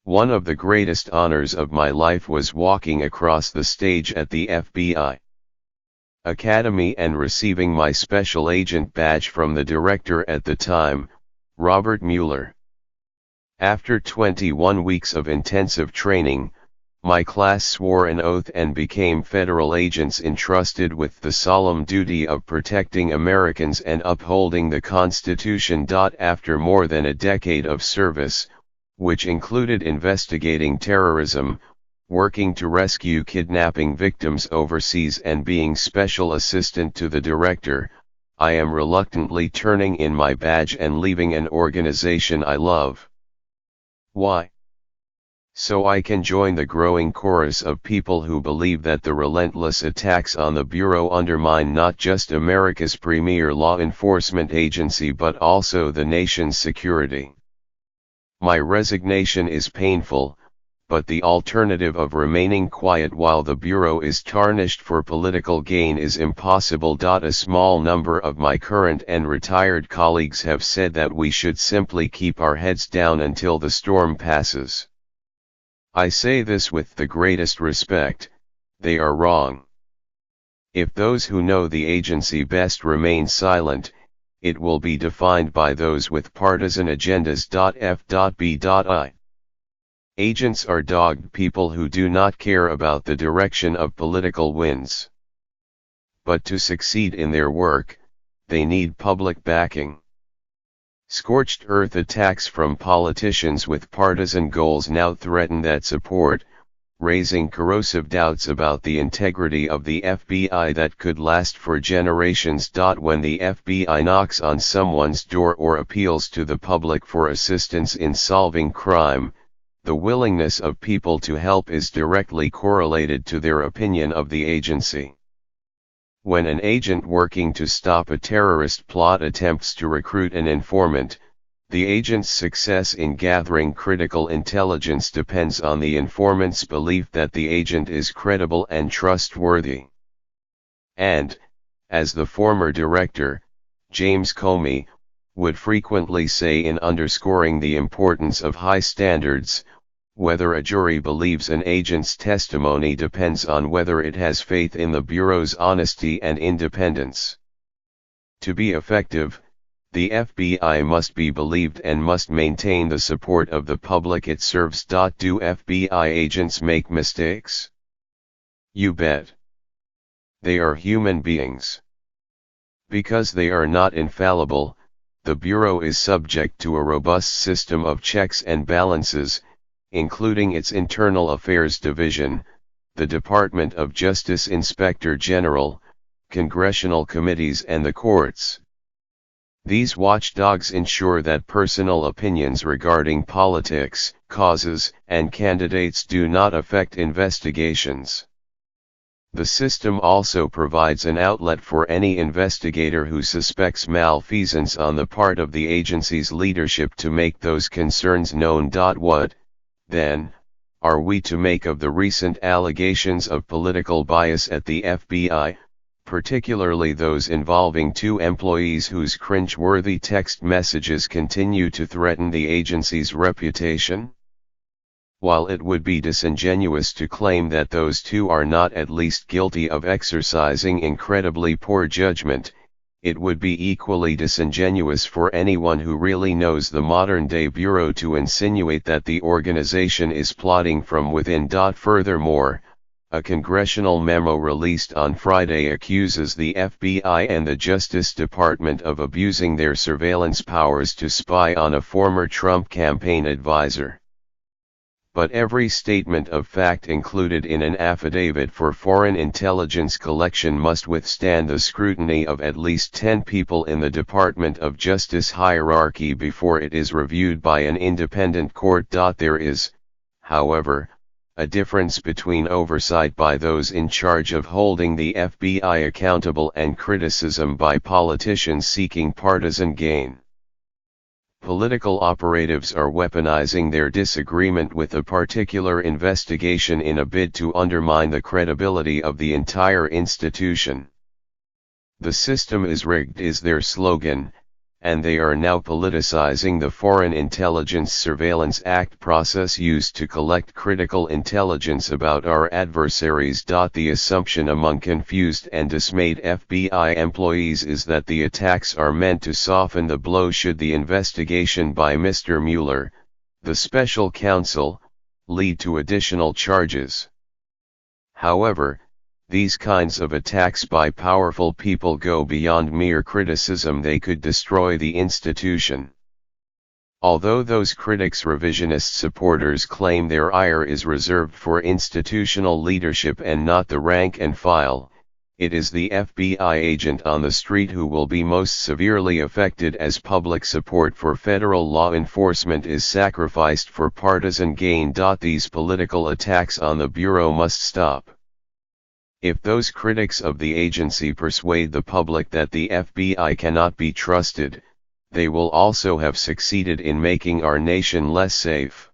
One of the greatest honors of my life was walking across the stage at the FBI Academy and receiving my special agent badge from the director at the time, Robert Mueller. After 21 weeks of intensive training, my class swore an oath and became federal agents entrusted with the solemn duty of protecting Americans and upholding the Constitution. After more than a decade of service, which included investigating terrorism, working to rescue kidnapping victims overseas and being special assistant to the director, I am reluctantly turning in my badge and leaving an organization I love. Why? So I can join the growing chorus of people who believe that the relentless attacks on the Bureau undermine not just America's premier law enforcement agency but also the nation's security. My resignation is painful, but the alternative of remaining quiet while the Bureau is tarnished for political gain is impossible. A small number of my current and retired colleagues have said that we should simply keep our heads down until the storm passes. I say this with the greatest respect, they are wrong. If those who know the agency best remain silent, it will be defined by those with partisan agendas. F.B.I. Agents are dogged people who do not care about the direction of political winds. But to succeed in their work, they need public backing. Scorched earth attacks from politicians with partisan goals now threaten that support, raising corrosive doubts about the integrity of the FBI that could last for generations. When the FBI knocks on someone's door or appeals to the public for assistance in solving crime, the willingness of people to help is directly correlated to their opinion of the agency. When an agent working to stop a terrorist plot attempts to recruit an informant, the agent's success in gathering critical intelligence depends on the informant's belief that the agent is credible and trustworthy. And, as the former director, James Comey, would frequently say in underscoring the importance of high standards, whether a jury believes an agent's testimony depends on whether it has faith in the Bureau's honesty and independence. To be effective, the FBI must be believed and must maintain the support of the public it serves. Do FBI agents make mistakes? You bet. They are human beings. Because they are not infallible, the Bureau is subject to a robust system of checks and balances, including its Internal Affairs Division, the Department of Justice Inspector General, congressional committees and the courts. These watchdogs ensure that personal opinions regarding politics, causes, and candidates do not affect investigations. The system also provides an outlet for any investigator who suspects malfeasance on the part of the agency's leadership to make those concerns known. What, then, are we to make of the recent allegations of political bias at the FBI, particularly those involving two employees whose cringe-worthy text messages continue to threaten the agency's reputation? While it would be disingenuous to claim that those two are not at least guilty of exercising incredibly poor judgment, it would be equally disingenuous for anyone who really knows the modern-day Bureau to insinuate that the organization is plotting from within. Furthermore, a congressional memo released on Friday accuses the FBI and the Justice Department of abusing their surveillance powers to spy on a former Trump campaign advisor. But every statement of fact included in an affidavit for foreign intelligence collection must withstand the scrutiny of at least 10 people in the Department of Justice hierarchy before it is reviewed by an independent court. There is, however, a difference between oversight by those in charge of holding the FBI accountable and criticism by politicians seeking partisan gain. Political operatives are weaponizing their disagreement with a particular investigation in a bid to undermine the credibility of the entire institution. The system is rigged is their slogan, and they are now politicizing the Foreign Intelligence Surveillance Act process used to collect critical intelligence about our adversaries. The assumption among confused and dismayed FBI employees is that the attacks are meant to soften the blow should the investigation by Mr. Mueller, the special counsel, lead to additional charges. However, these kinds of attacks by powerful people go beyond mere criticism. They could destroy the institution. Although those critics' revisionist supporters claim their ire is reserved for institutional leadership and not the rank and file, it is the FBI agent on the street who will be most severely affected as public support for federal law enforcement is sacrificed for partisan gain. These political attacks on the Bureau must stop. If those critics of the agency persuade the public that the FBI cannot be trusted, they will also have succeeded in making our nation less safe.